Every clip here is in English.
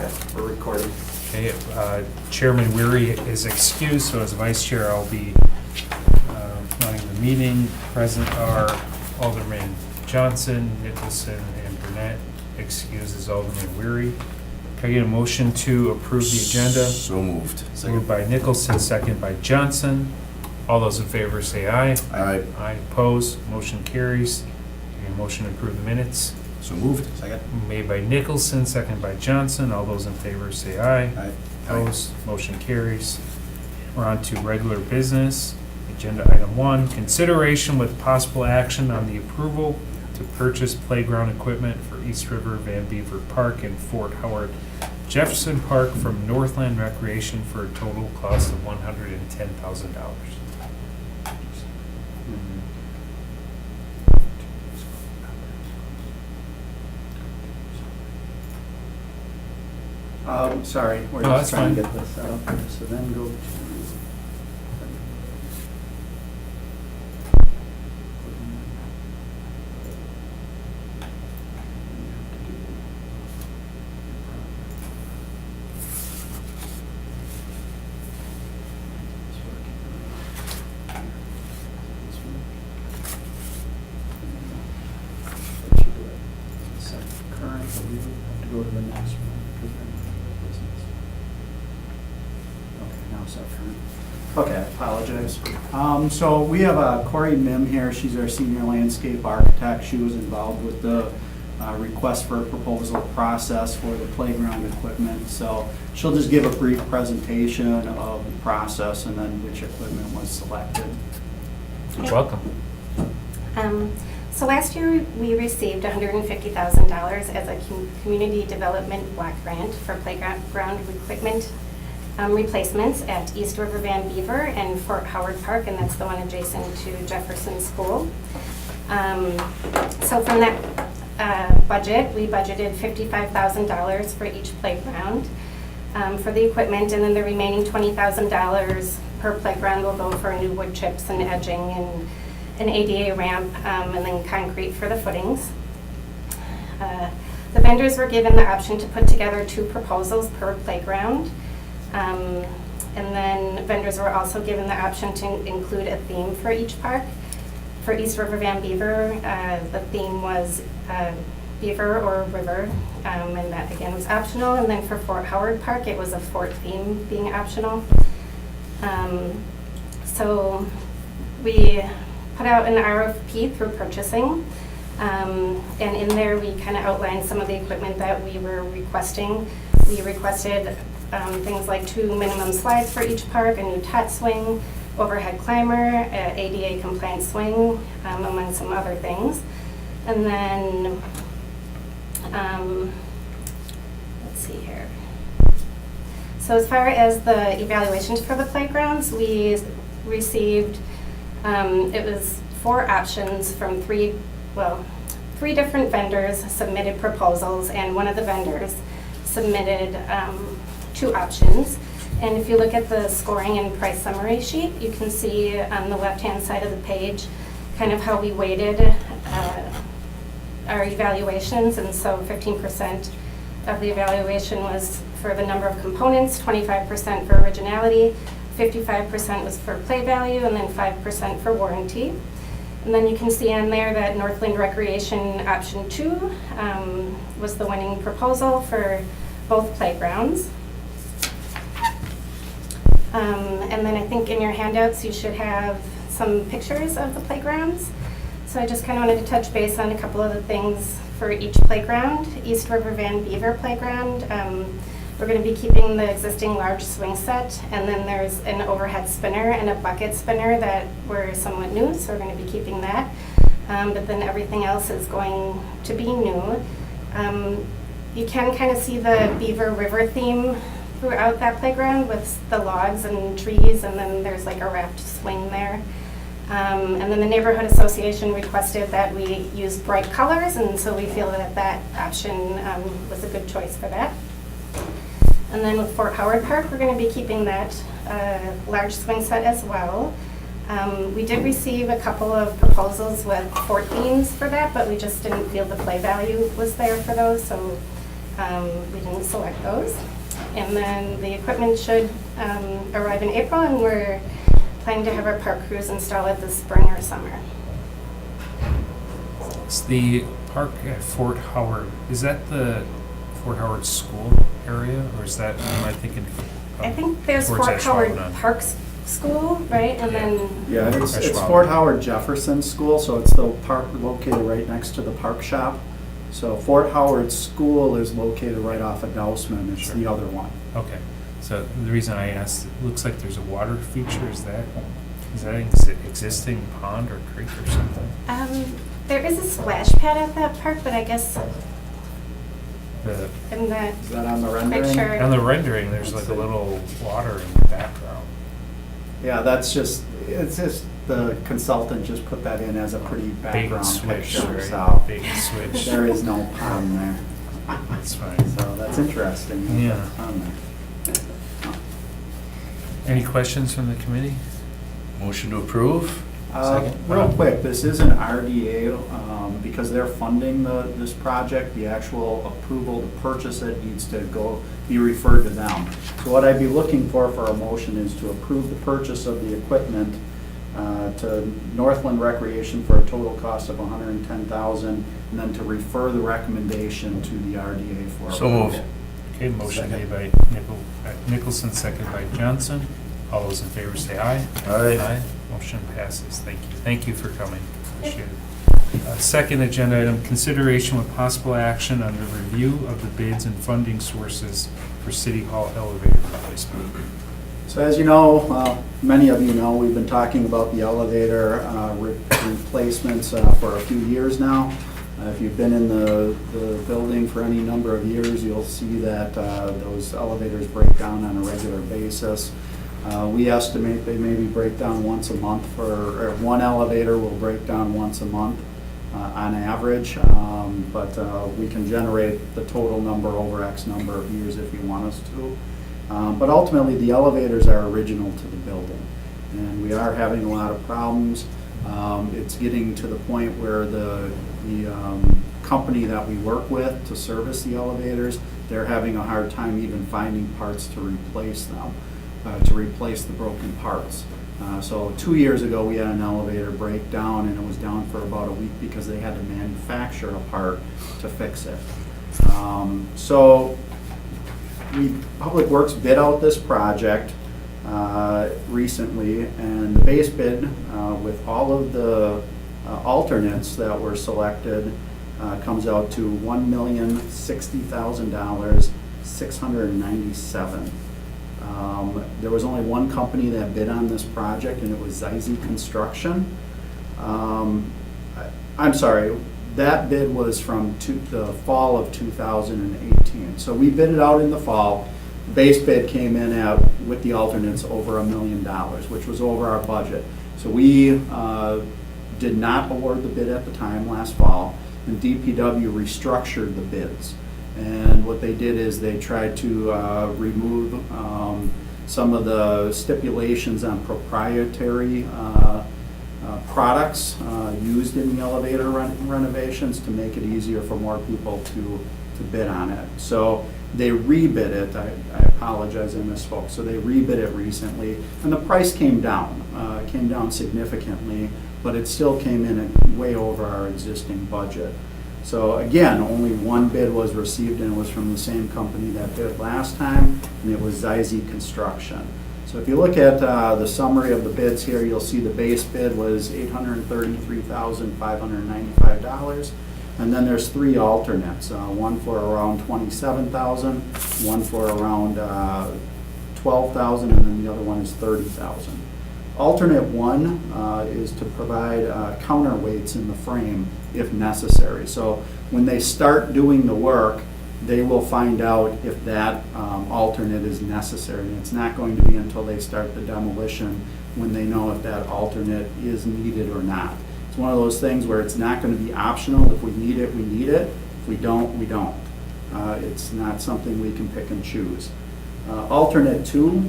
Yes, we're recording. Okay, Chairman Weary is excused, so as Vice Chair, I'll be running the meeting. Present are Alderman Johnson, Nicholson, and Burnett. Excused is Alderman Weary. Can I get a motion to approve the agenda? So moved. Moved by Nicholson, second by Johnson. All those in favor say aye. Aye. Aye, opposed, motion carries. Can I get a motion to approve the minutes? So moved. Second. Made by Nicholson, second by Johnson. All those in favor say aye. Aye. Opposed, motion carries. We're on to regular business. Agenda item 1, consideration with possible action on the approval to purchase playground equipment for East River Van Beaver Park and Fort Howard Jefferson Park from Northland Recreation for a total cost of $110,000. Sorry, we're No, just that's trying to fine. get this set up here. So then go to. Current, but we have to go to the next one. because then we're business. Okay, now set current. Okay, I apologize. So we have Corey Mim here. She's our senior landscape architect. She was involved with the request for a proposal process for the playground equipment. So she'll just give a brief presentation of the process and then which equipment was selected. You're welcome. So last year, we received $150,000 as a community development block grant for playground equipment replacements at East River Van Beaver and Fort Howard Park, and that's the one adjacent to Jefferson School. So from that budget, we budgeted $55,000 for each playground for the equipment, and then the remaining $20,000 per playground will go for new wood chips and edging and an ADA ramp, and then concrete for the footings. The vendors were given the option to put together 2 proposals per playground. And then vendors were also given the option to include a theme for each park. For East River Van Beaver, the theme was beaver or river, and that again was optional. And then for Fort Howard Park, it was a fort theme being optional. So we put out an RFP through purchasing, and in there we kind of outlined some of the equipment that we were requesting. We requested things like 2 minimum slides for each park, a new tot swing, overhead climber, ADA compliant swing, among some other things. And then, let's see here. So as far as the evaluations for the playgrounds, we received, it was 4 options from 3 different vendors submitted proposals, and one of the vendors submitted 2 options. And if you look at the scoring and price summary sheet, you can see on the left-hand side of the page kind of how we weighted our evaluations. And so 15% of the evaluation was for the number of components, 25% for originality, 55% was for play value, and then 5% for warranty. And then you can see on there that Northland Recreation option 2 was the winning proposal for both playgrounds. And then I think in your handouts you should have some pictures of the playgrounds. So I just kind of wanted to touch base on a couple of the things for each playground. East River Van Beaver Playground, we're going to be keeping the existing large swing set, and then there's an overhead spinner and a bucket spinner that were somewhat new, so we're going to be keeping that. But then everything else is going to be new. You can kind of see the Beaver River theme throughout that playground with the logs and trees, and then there's like a wrapped swing there. And then the Neighborhood Association requested that we use bright colors, and so we feel that that option was a good choice for that. And then with Fort Howard Park, we're going to be keeping that large swing set as well. We did receive a couple of proposals with fort themes for that, but we just didn't feel the play value was there for those, so We didn't select those. And then the equipment should arrive in April, and we're planning to have our park crews install it this spring or summer. Is the park at Fort Howard, is that the Fort Howard School area, or is that, am I thinking? I think there's towards Fort Howard Ashwaubenon? Parks School, right? And Yeah. then, Yeah, it's Ashwaubenon. Fort Howard Jefferson School, so it's the park located right next to the park shop. So Fort Howard School is located right off of Dousman, it's Sure. the other one. Okay, so the reason I asked, it looks like there's a water feature, is that an existing pond or creek or something? there is a splash pad at that park, but I guess The, I'm not Is that on the quite rendering? sure. on the rendering, there's like a little water in the background. Yeah, it's just the consultant just put that in as a pretty Bait and background switch, picture, right? so Bait and switch. there is no pond there. That's fine. So that's interesting. that Yeah. that's on there. Any questions from the committee? Motion to approve? Second. Real quick, this is an RDA, because they're funding this project, the actual approval to purchase it needs to be referred to them. So what I'd be looking for a motion is to approve the purchase of the equipment to Northland Recreation for a total cost of $110,000, and then to refer the recommendation to the RDA for So approval. moved. Okay, motion made by Nicholson, seconded by Johnson. All those in favor say aye. Aye. Motion passes. Thank you. Thank you for coming. Appreciate it. Second agenda item, consideration with possible action on the review of the bids and funding sources for City Hall elevator replacement. So as you know, many of you know, we've been talking about the elevator replacements for a few years now. If you've been in the building for any number of years, you'll see that those elevators break down on a regular basis. We estimate they maybe break down once a month or one elevator will break down once a month on average, but we can generate the total number over X number of years if you want us to. But ultimately, the elevators are original to the building, and we are having a lot of problems. It's getting to the point where the company that we work with to service the elevators, they're having a hard time even finding parts to replace them, to replace the broken parts. So 2 years ago, we had an elevator break down, and it was down for about a week because they had to manufacture a part to fix it. So Public Works bid out this project recently, and the base bid with all of the alternates that were selected comes out to $1,060,000, $697. There was only one company that bid on this project, and it was Zize Construction. I'm sorry, that bid was from the fall of 2018. So we bid it out in the fall. Base bid came in at, with the alternates, over $1 million, which was over our budget. So we did not award the bid at the time last fall, and DPW restructured the bids. And what they did is they tried to remove some of the stipulations on proprietary products used in the elevator renovations to make it easier for more people to bid on it. So they rebid it. I apologize, I misspoke. So they rebid it recently, and the price came down. It came down significantly, but it still came in at way over our existing budget. So again, only one bid was received, and it was from the same company that bid last time, and it was Zize Construction. So if you look at the summary of the bids here, you'll see the base bid was $833,595. And then there's three alternates, one for around $27,000, one for around $12,000, and then the other one is $30,000. Alternate one is to provide counterweights in the frame if necessary. So when they start doing the work, they will find out if that alternate is necessary. And it's not going to be until they start the demolition when they know if that alternate is needed or not. It's one of those things where it's not going to be optional. If we need it, we need it. If we don't, we don't. It's not something we can pick and choose. Alternate two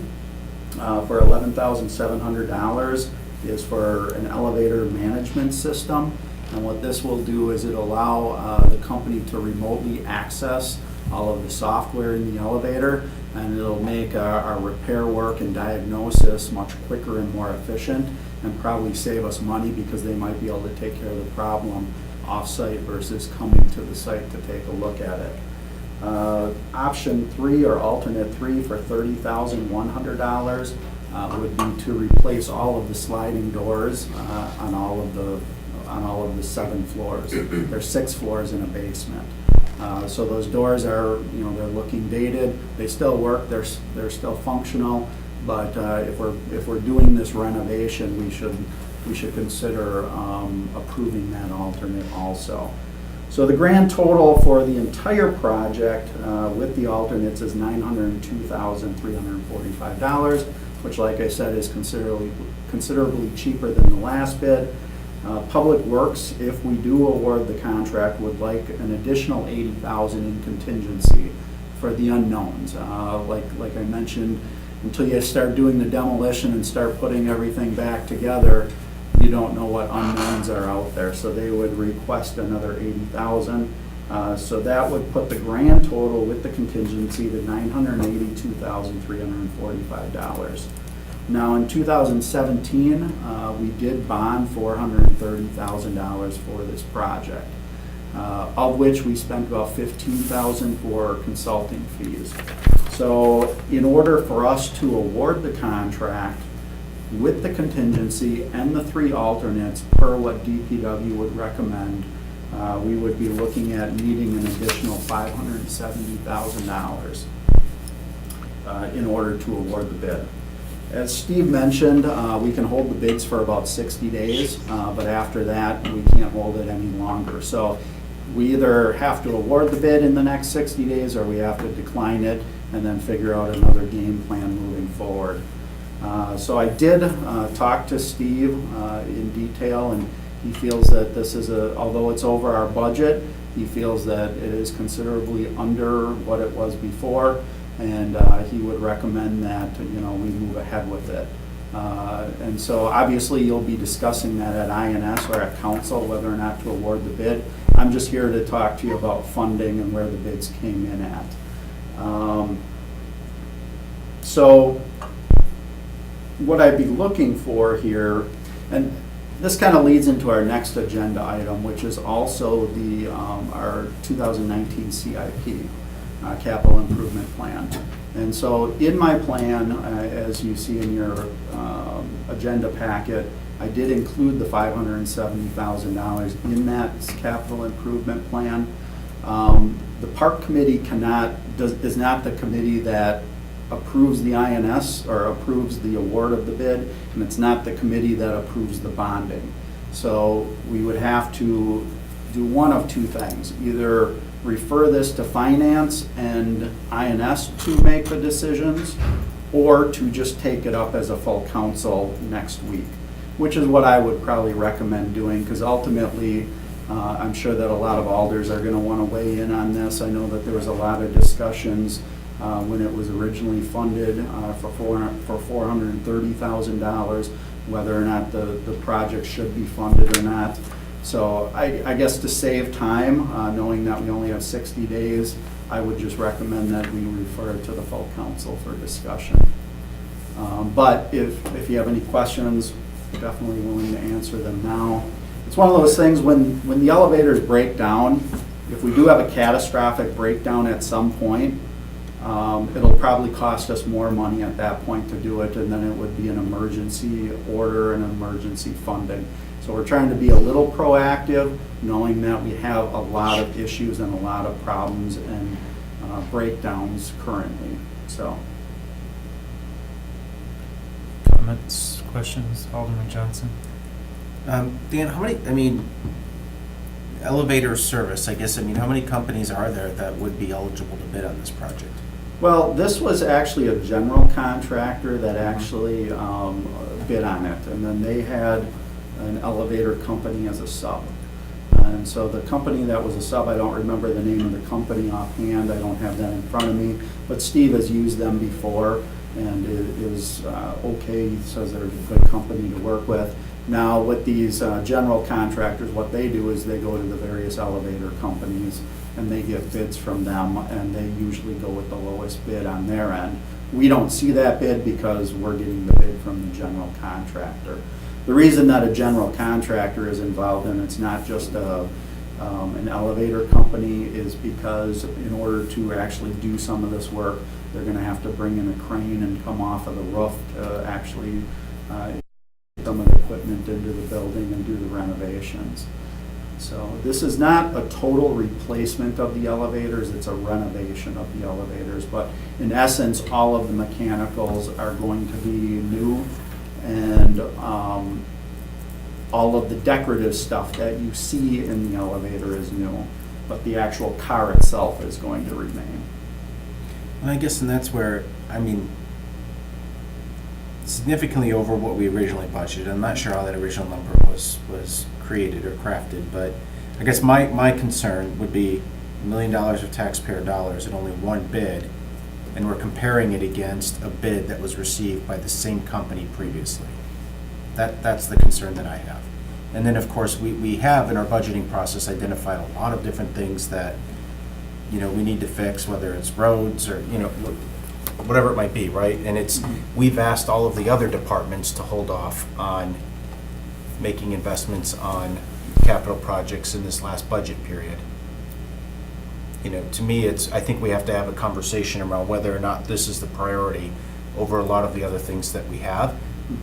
for $11,700 is for an elevator management system. And what this will do is it'll allow the company to remotely access all of the software in the elevator, and it'll make our repair work and diagnosis much quicker and more efficient, and probably save us money because they might be able to take care of the problem off-site versus coming to the site to take a look at it. Option 3 or alternate 3 for $30,100 would be to replace all of the sliding doors on all of the 7 floors. There's 6 floors in a basement. So those doors are, they're looking dated. They still work. They're still functional. But if we're doing this renovation, we should consider approving that alternate also. So the grand total for the entire project with the alternates is $902,345, which, like I said, is considerably cheaper than the last bid. Public Works, if we do award the contract, would like an additional $80,000 in contingency for the unknowns. Like I mentioned, until you start doing the demolition and start putting everything back together, you don't know what unknowns are out there. So they would request another $80,000. So that would put the grand total with the contingency to $982,345. Now in 2017, we did bond $430,000 for this project, of which we spent about $15,000 for consulting fees. So in order for us to award the contract with the contingency and the 3 alternates per what DPW would recommend, we would be looking at needing an additional $570,000 in order to award the bid. As Steve mentioned, we can hold the bids for about 60 days, but after that, we can't hold it any longer. So we either have to award the bid in the next 60 days or we have to decline it and then figure out another game plan moving forward. So I did talk to Steve in detail, and he feels that this is although it's over our budget, he feels that it is considerably under what it was before, and he would recommend that we move ahead with it. And so obviously you'll be discussing that at INS or at council whether or not to award the bid. I'm just here to talk to you about funding and where the bids came in at. So what I'd be looking for here, and this kind of leads into our next agenda item, which is also our 2019 CIP, Capital Improvement Plan. And so in my plan, as you see in your agenda packet, I did include the $570,000 in that capital improvement plan. The park committee is not the committee that approves the INS or approves the award of the bid, and it's not the committee that approves the bonding. So we would have to do one of 2 things: either refer this to finance and INS to make the decisions, or to just take it up as a full council next week, which is what I would probably recommend doing, because ultimately I'm sure that a lot of alders are going to want to weigh in on this. I know that there was a lot of discussions when it was originally funded for $430,000, whether or not the project should be funded or not. So I guess to save time, knowing that we only have 60 days, I would just recommend that we refer it to the full council for discussion. But if you have any questions, definitely willing to answer them now. It's one of those things when the elevators break down, if we do have a catastrophic breakdown at some point, it'll probably cost us more money at that point to do it, and then it would be an emergency order and emergency funding. So we're trying to be a little proactive, knowing that we have a lot of issues and a lot of problems and breakdowns currently. So, Comments, questions, Alderman Johnson? Dan, how many, elevator service, how many companies are there that would be eligible to bid on this project? well, this was actually a general contractor that actually bid on it, and then they had an elevator company as a sub. And so the company that was a sub, I don't remember the name of the company offhand, I don't have that in front of me, but Steve has used them before, and it is okay. He says they're a good company to work with. Now with these general contractors, what they do is they go to the various elevator companies and they get bids from them, and they usually go with the lowest bid on their end. We don't see that bid because we're getting the bid from the general contractor. The reason that a general contractor is involved, and it's not just an elevator company, is because in order to actually do some of this work, they're gonna have to bring in a crane and come off of the roof to actually some of the equipment into the building and do the renovations. So this is not a total replacement of the elevators, it's a renovation of the elevators. But in essence, all of the mechanicals are going to be new, and all of the decorative stuff that you see in the elevator is new, but the actual car itself is going to remain. And I guess, and that's where, I mean, significantly over what we originally budgeted. I'm not sure how that original number was created or crafted, but I guess my concern would be $1 million of taxpayer dollars and only one bid, and we're comparing it against a bid that was received by the same company previously. That's the concern that I have. And then, of course, we have in our budgeting process identified a lot of different things that, you know, we need to fix, whether it's roads or, you know, whatever it might be, right? And it's, we've asked all of the other departments to hold off on making investments on capital projects in this last budget period. You know, to me, I think we have to have a conversation around whether or not this is the priority over a lot of the other things that we have,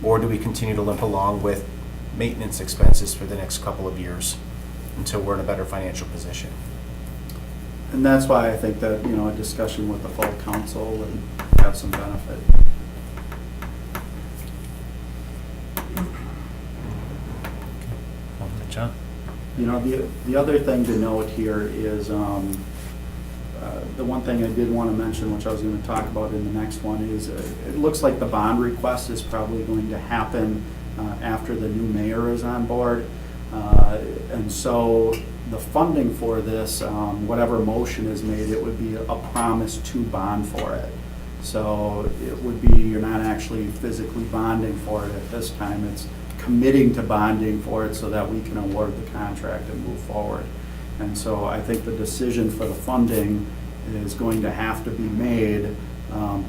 or do we continue to limp along with maintenance expenses for the next couple of years until we're in a better financial position? And that's why I think that, you know, a discussion with the full council would have some benefit. John? You know, the other thing to note here is, the one thing I did want to mention, which I was going to talk about in the next one, is it looks like the bond request is probably going to happen after the new mayor is on board. And so the funding for this, whatever motion is made, it would be a promise to bond for it. So it would be, you're not actually physically bonding for it at this time. It's committing to bonding for it so that we can award the contract and move forward. And so I think the decision for the funding is going to have to be made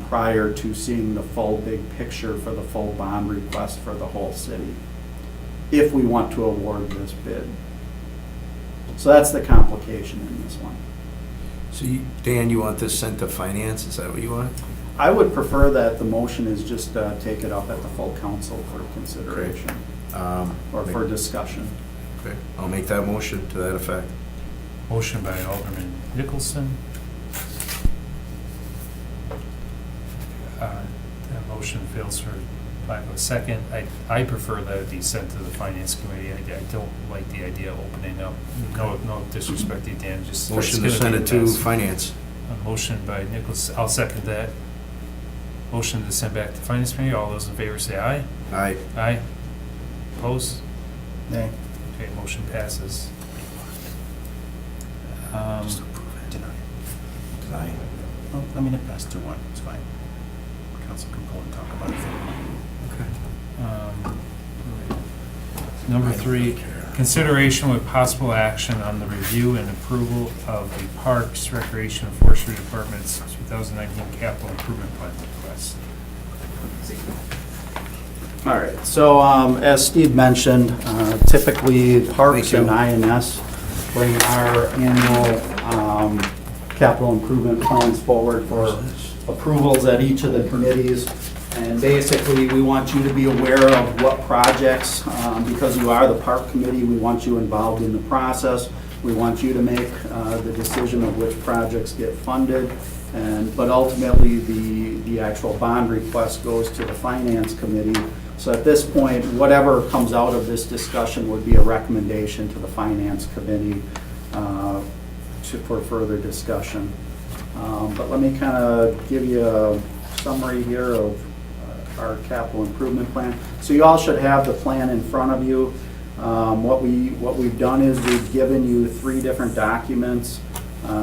prior to seeing the full big picture for the full bond request for the whole city, if we want to award this bid. So that's the complication in this one. So Dan, you want this sent to finance? Is that what you want? I would prefer that the motion is just take it up at the full council for consideration or for discussion. Okay, I'll make that motion to that effect. Motion by Alderman Nicholson. That motion fails for lack of a second. I prefer that it be sent to the finance committee. I don't like the idea of opening up. No disrespect to you, Dan. Just Motion to send it to finance. A motion by Nicholson. I'll second that. Motion to send back to finance committee. All those in favor say aye. Aye. Aye. Opposed? Nay. Okay, motion passes. Just approve it. Deny. Deny. Well, I mean, it passed 2-1, it's fine. Council can pull and talk about it if they want. um, Number 3, consideration with possible action on the review and approval of the Parks, Recreation, and Forestry Department's 2019 capital improvement plan request. All right, so as Steve mentioned, typically Parks Thank and you. INS bring our annual capital improvement plans forward for approvals at each of the committees. And basically, we want you to be aware of what projects, because you are the park committee, we want you involved in the process. We want you to make the decision of which projects get funded. But ultimately, the actual bond request goes to the finance committee. So at this point, whatever comes out of this discussion would be a recommendation to the finance committee for further discussion. But let me kind of give you a summary here of our capital improvement plan. So you all should have the plan in front of you. What we've done is we've given you 3 different documents.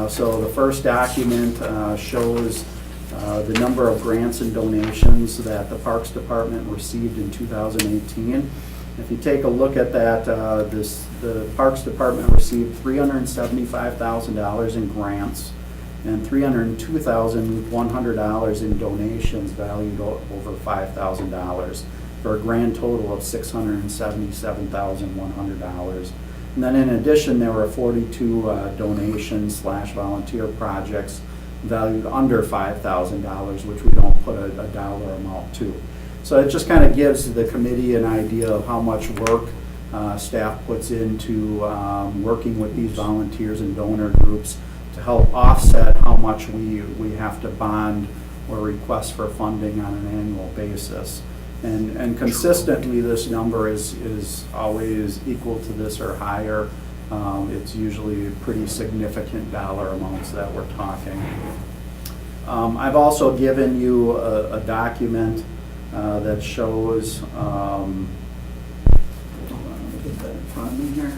So the first document shows the number of grants and donations that the Parks Department received in 2018. If you take a look at that, the Parks Department received $375,000 in grants and $302,100 in donations valued over $5,000 for a grand total of $677,100. And then in addition, there were 42 donations / volunteer projects valued under $5,000, which we don't put a dollar amount to. So it just kind of gives the committee an idea of how much work staff puts into working with these volunteers and donor groups to help offset how much we have to bond or request for funding on an annual basis. And consistently, this number is always equal to this or higher. It's usually pretty significant dollar amounts that we're talking. I've also given you a document that shows, hold on, let me get that in front of me here,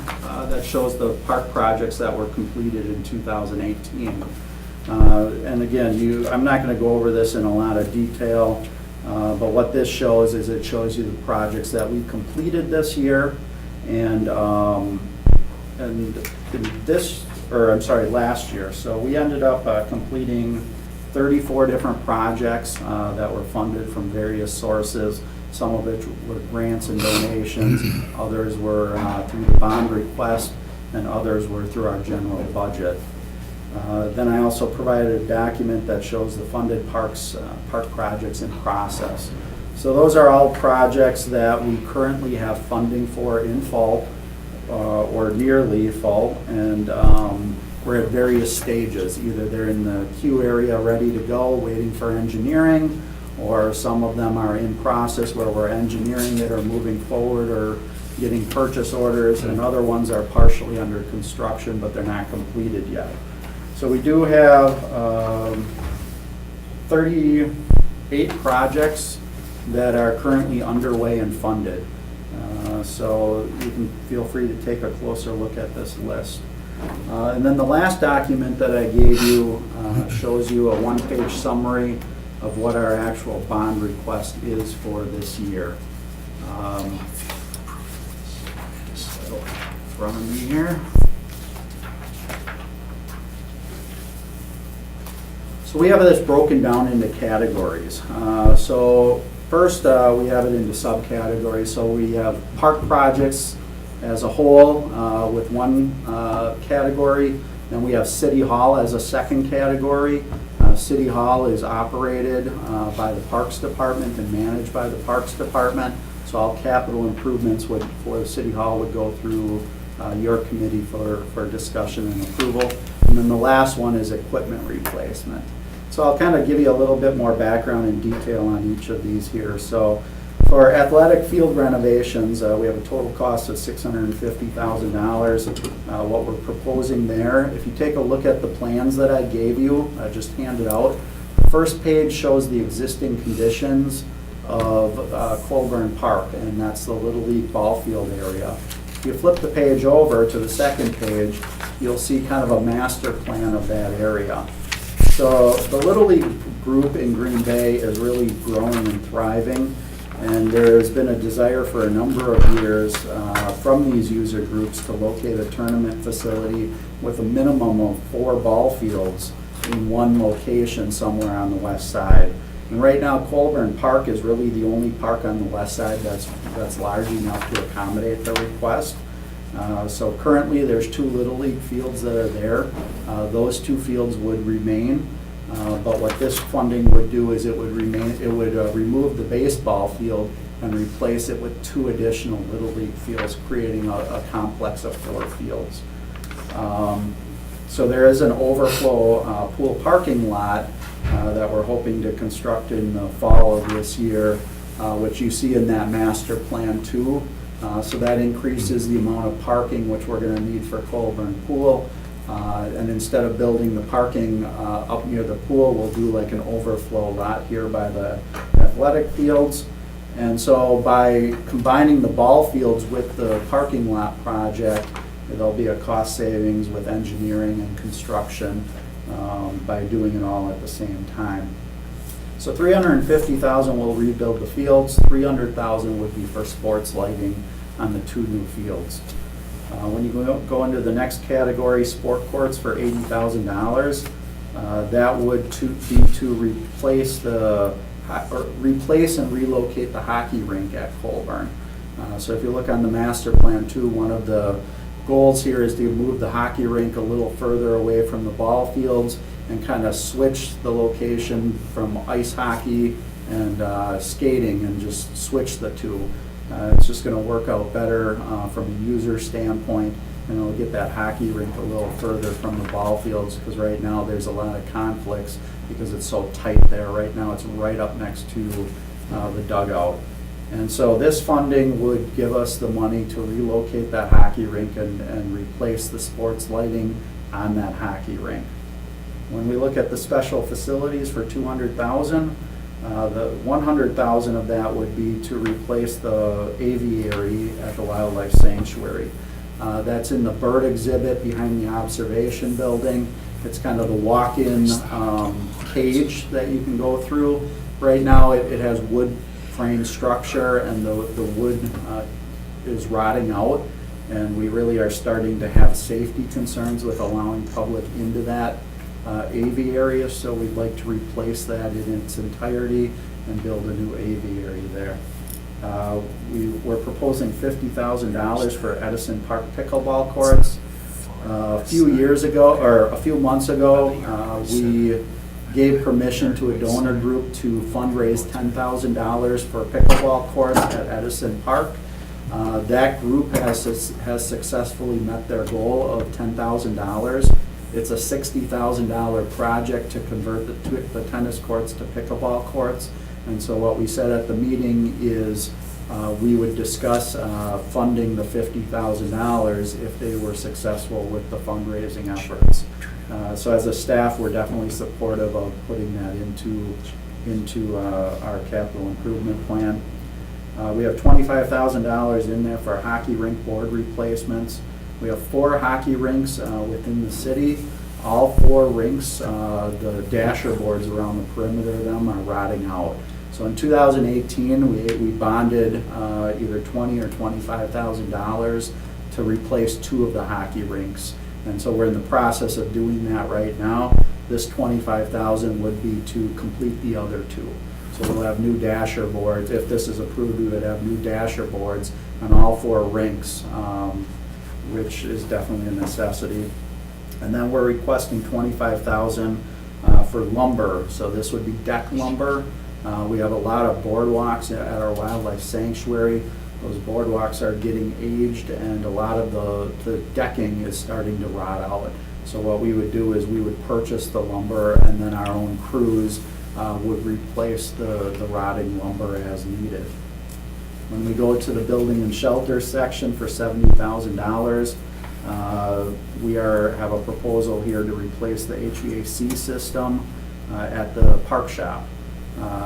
that shows the park projects that were completed in 2018. And again, I'm not going to go over this in a lot of detail, but what this shows is it shows you the projects that we completed this year, and last year. So we ended up completing 34 different projects that were funded from various sources. Some of which were grants and donations, others were through the bond request, and others were through our general budget. Then I also provided a document that shows the funded park projects in process. So those are all projects that we currently have funding for in full or nearly full, and we're at various stages. Either they're in the queue area ready to go, waiting for engineering, or some of them are in process where we're engineering it or moving forward or getting purchase orders, and other ones are partially under construction, but they're not completed yet. So we do have 38 projects that are currently underway and funded. So you can feel free to take a closer look at this list. And then the last document that I gave you shows you a one-page summary of what our actual bond request is for this year. So, in front of me here. So we have this broken down into categories. So first, we have it into subcategories. So we have park projects as a whole with one category. Then we have City Hall as a second category. City Hall is operated by the Parks Department and managed by the Parks Department. So all capital improvements for the City Hall would go through your committee for discussion and approval. And then the last one is equipment replacement. So I'll kind of give you a little bit more background and detail on each of these here. So for athletic field renovations, we have a total cost of $650,000. What we're proposing there, if you take a look at the plans that I gave you, I just handed out, the first page shows the existing conditions of Colburn Park, and that's the Little League ball field area. If you flip the page over to the second page, you'll see kind of a master plan of that area. So the Little League group in Green Bay is really growing and thriving, and there's been a desire for a number of years from these user groups to locate a tournament facility with a minimum of 4 ball fields in one location somewhere on the west side. And right now, Colburn Park is really the only park on the west side that's large enough to accommodate the request. So currently, there's 2 Little League fields that are there. Those 2 fields would remain, but what this funding would do is it would remove the baseball field and replace it with 2 additional Little League fields, creating a complex of 4 fields. So there is an overflow pool parking lot that we're hoping to construct in the fall of this year, which you see in that master plan too. So that increases the amount of parking which we're going to need for Colburn Pool. And instead of building the parking up near the pool, we'll do like an overflow lot here by the athletic fields. And so by combining the ball fields with the parking lot project, there'll be a cost savings with engineering and construction by doing it all at the same time. So $350,000 will rebuild the fields, $300,000 would be for sports lighting, on the 2 new fields. When you go into the next category, sport courts for $80,000, that would be to replace and relocate the hockey rink at Colburn. So if you look on the master plan too, one of the goals here is to move the hockey rink a little further away from the ball fields and kind of switch the location from ice hockey and skating and just switch the two. It's just going to work out better from a user standpoint, and it'll get that hockey rink a little further from the ball fields, because right now there's a lot of conflicts because it's so tight there. Right now it's right up next to the dugout. And so this funding would give us the money to relocate that hockey rink and replace the sports lighting on that hockey rink. When we look at the special facilities for $200,000, the $100,000 of that would be to replace the aviary at the Wildlife Sanctuary. That's in the bird exhibit behind the observation building. It's kind of the walk-in cage that you can go through. Right now it has wood frame structure, and the wood is rotting out, and we really are starting to have safety concerns with allowing public into that aviary, so we'd like to replace that in its entirety and build a new aviary there. We're proposing $50,000 for Edison Park pickleball courts. A few months ago, we gave permission to a donor group to fundraise $10,000 for pickleball courts at Edison Park. That group has successfully met their goal of $10,000. It's a $60,000 project to convert the tennis courts to pickleball courts. And so what we said at the meeting is we would discuss funding the $50,000 if they were successful with the fundraising efforts. So as a staff, we're definitely supportive of putting that into our capital improvement plan. We have $25,000 in there for hockey rink board replacements. We have 4 hockey rinks within the city. All 4 rinks, the dasher boards around the perimeter of them are rotting out. So in 2018, we bonded either $20,000 or $25,000 to replace 2 of the hockey rinks. And so we're in the process of doing that right now. This $25,000 would be to complete the other 2. So we'll have new dasher boards. If this is approved, we would have new dasher boards on all 4 rinks, which is definitely a necessity. And then we're requesting $25,000 for lumber. So this would be deck lumber. We have a lot of boardwalks at our wildlife sanctuary. Those boardwalks are getting aged, and a lot of the decking is starting to rot out. So what we would do is we would purchase the lumber, and then our own crews would replace the rotting lumber as needed. When we go to the building and shelter section for $70,000, we have a proposal here to replace the HVAC system at the park shop.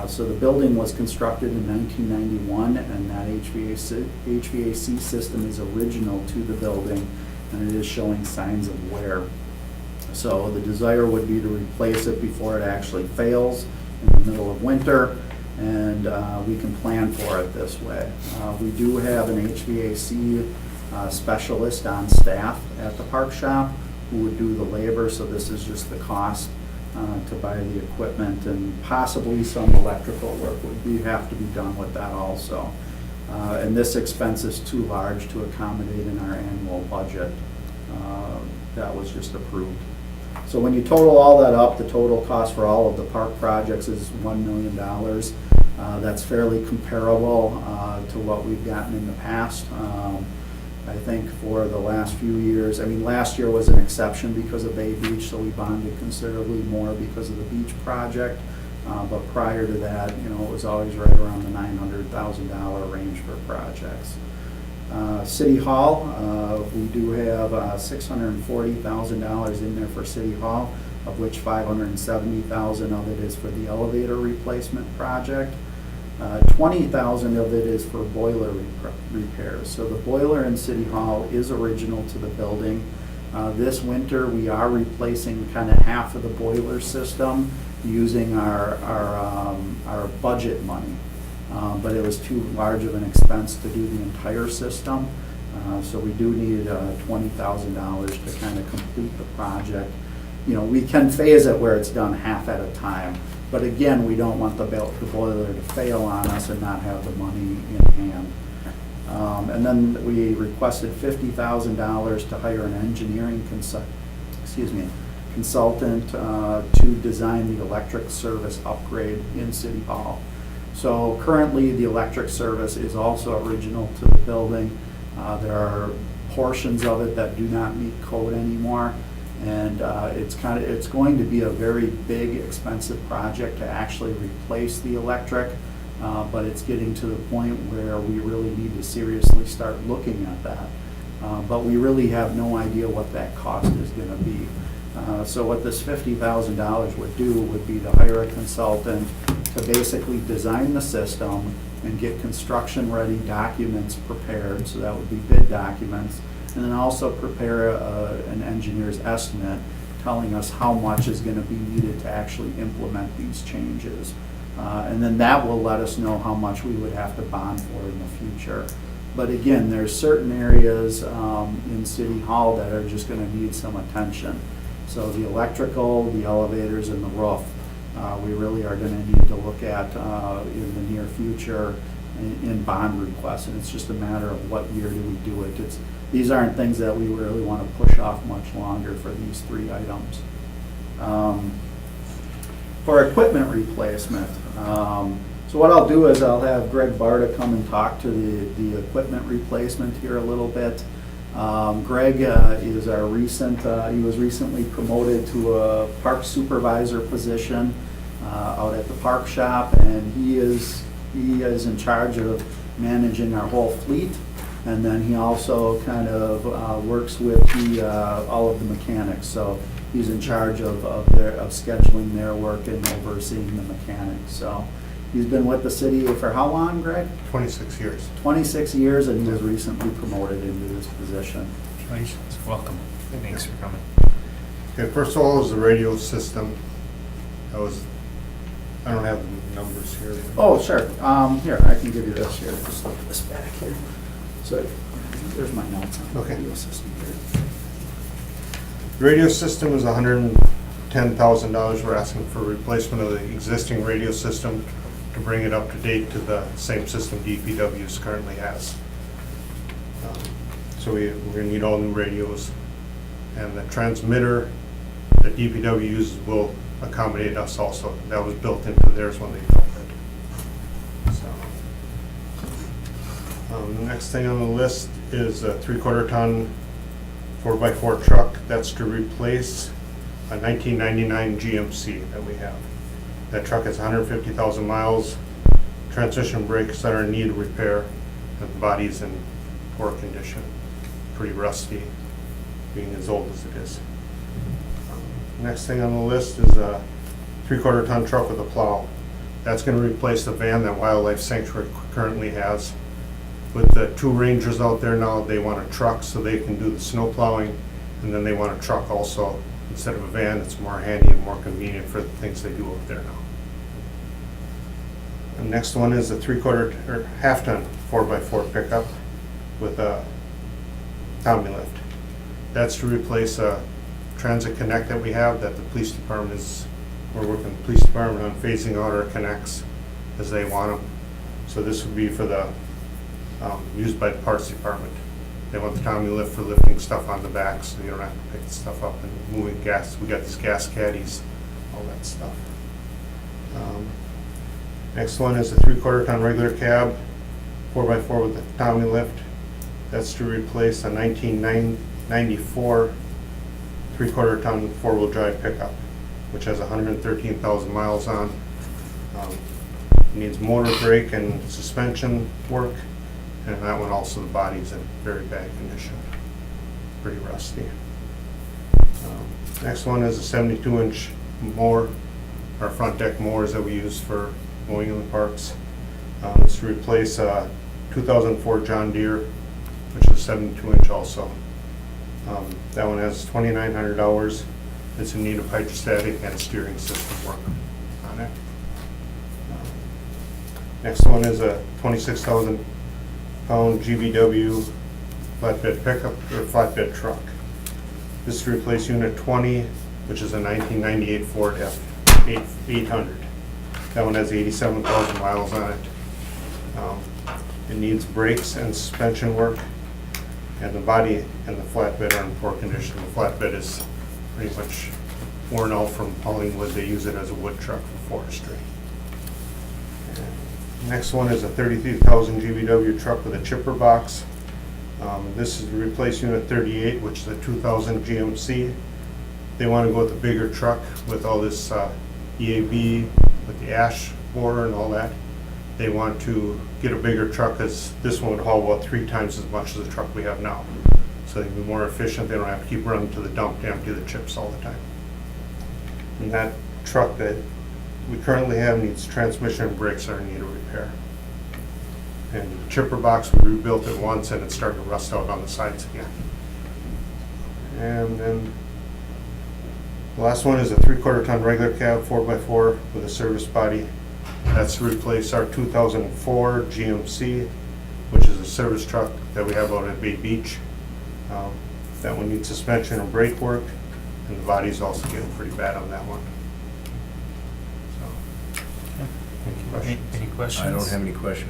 So the building was constructed in 1991, and that HVAC system is original to the building, and it is showing signs of wear. So the desire would be to replace it before it actually fails in the middle of winter, and we can plan for it this way. We do have an HVAC specialist on staff at the park shop who would do the labor, so this is just the cost to buy the equipment, and possibly some electrical work would have to be done with that also. And this expense is too large to accommodate in our annual budget. That was just approved. So when you total all that up, the total cost for all of the park projects is $1 million. That's fairly comparable to what we've gotten in the past. I think for the last few years, last year was an exception because of Bay Beach, so we bonded considerably more because of the beach project. But prior to that, it was always right around the $900,000 range for projects. City Hall, we do have $640,000 in there for City Hall, of which $570,000 of it is for the elevator replacement project. $20,000 of it is for boiler repairs. So the boiler in City Hall is original to the building. This winter, we are replacing kind of half of the boiler system using our budget money. but it was too large of an expense to do the entire system. So we do need $20,000 to kind of complete the project. You know, we can phase it where it's done half at a time, but again, we don't want the boiler to fail on us and not have the money in hand. And then we requested $50,000 to hire an engineering consultant to design the electric service upgrade in City Hall. So currently, the electric service is also original to the building. There are portions of it that do not meet code anymore, and it's going to be a very big, expensive project to actually replace the electric. But it's getting to the point where we really need to seriously start looking at that. But we really have no idea what that cost is going to be. So what this $50,000 would do would be to hire a consultant to basically design the system and get construction-ready documents prepared, so that would be bid documents, and then also prepare an engineer's estimate telling us how much is going to be needed to actually implement these changes. And then that will let us know how much we would have to bond for in the future. But again, there's certain areas in City Hall that are just going to need some attention. So the electrical, the elevators, and the roof, we really are going to need to look at in the near future in bond requests. And it's just a matter of what year do we do it. These aren't things that we really want to push off much longer for these three items. For equipment replacement, so what I'll do is I'll have Greg Barta come and talk to the equipment replacement here a little bit. Greg is our he was recently promoted to a park supervisor position out at the park shop, and he is in charge of managing our whole fleet. And then he also kind of works with all of the mechanics. So he's in charge of scheduling their work and overseeing the mechanics. So he's been with the city for how long, Greg? 26 years. 26 years, and he was recently promoted into this position. Congratulations. Welcome. Thanks for coming. Okay, first of all is the radio system. I don't have the numbers here. Oh, sure. Here, I can give you this here. Just look at this back here. So there's my notes on the Okay. radio system here. The radio system is $110,000. We're asking for replacement of the existing radio system to bring it up to date to the same system DPW's currently has. So we're going to need all new radios. And the transmitter that DPW uses will accommodate us also. That was built into theirs when they built it. So, the next thing on the list is a 3/4 ton 4x4 truck. That's to replace a 1999 GMC that we have. That truck has 150,000 miles, transmission brakes that are in need of repair, and the body's in poor condition, pretty rusty, being as old as it is. Next thing on the list is a 3/4 ton truck with a plow. That's going to replace the van that Wildlife Sanctuary currently has. With the two rangers out there now, they want a truck so they can do the snow plowing, and then they want a truck also. Instead of a van, it's more handy and more convenient for the things they do out there now. The next one is a 3/4 or half ton 4x4 pickup with a Tommy lift. That's to replace a Transit Connect that we have that the police department we're working with the police department on phasing out our connects as they want them. So this would be for the used by the parts department. They want the Tommy lift for lifting stuff on the back, so you don't have to pick the stuff up and moving gas. We got these gas caddies, all that stuff. Next one is a 3/4 ton regular cab, 4x4 with the Tommy lift. That's to replace a 1994 3/4 ton 4-wheel drive pickup, which has 113,000 miles on. Needs motor, brake, and suspension work. And that one also, the body's in very bad condition, pretty rusty. Next one is a 72-inch mower, our front deck mowers that we use for mowing in the parks. It's to replace a 2004 John Deere, which is 72-inch also. That one has 2,900 hours. It's in need of hydrostatic and steering system work on it. Next one is a 26,000 pound GVW flatbed pickup or flatbed truck. This is to replace Unit 20, which is a 1998 Ford F800. That one has 87,000 miles on it. It needs brakes and suspension work, and the body and the flatbed are in poor condition. The flatbed is pretty much worn out from hauling wood. They use it as a wood truck for forestry. And next one is a 33,000 GVW truck with a chipper box. This is to replace Unit 38, which is a 2000 GMC. They want to go with a bigger truck with all this EAB, with the ash borer and all that. They want to get a bigger truck because this one would haul about 3 times as much as the truck we have now. So they'd be more efficient. They don't have to keep running to the dump to empty the chips all the time. And that truck that we currently have needs transmission and brakes are in need of repair. And the chipper box, we rebuilt it once and it's starting to rust out on the sides again. And then the last one is a 3/4 ton regular cab 4x4 with a service body. That's to replace our 2004 GMC, which is a service truck that we have out at Bay Beach. That one needs suspension and brake work, and the body's also getting pretty bad on that one. So, Any questions? I don't have any question.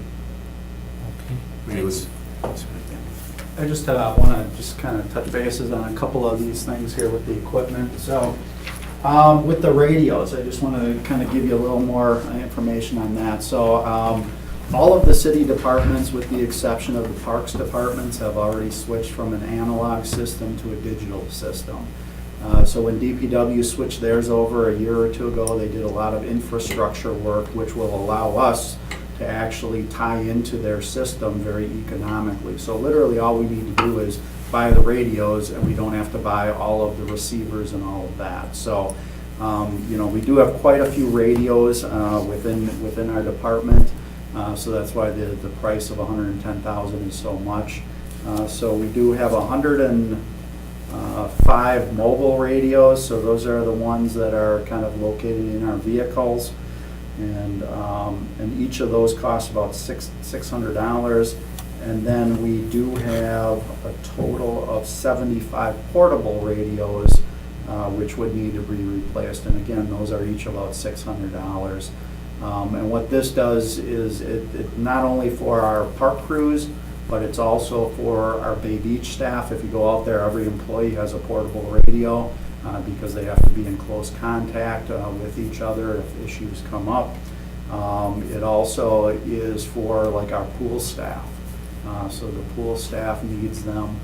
Okay. It was- I just want to just kind of touch bases on a couple of these things here with the equipment. So with the radios, I just want to kind of give you a little more information on that. So all of the city departments, with the exception of the parks departments, have already switched from an analog system to a digital system. So when DPW switched theirs over a year or two ago, they did a lot of infrastructure work, which will allow us to actually tie into their system very economically. So literally all we need to do is buy the radios, and we don't have to buy all of the receivers and all of that. So, you know, we do have quite a few radios within our department. So that's why the price of $110,000 is so much. So we do have 105 mobile radios. So those are the ones that are kind of located in our vehicles. And each of those costs about $600. And then we do have a total of 75 portable radios, which would need to be replaced. And again, those are each about $600. And what this does is it not only for our park crews, but it's also for our Bay Beach staff. If you go out there, every employee has a portable radio because they have to be in close contact with each other if issues come up. It also is for like our pool staff. So the pool staff needs them.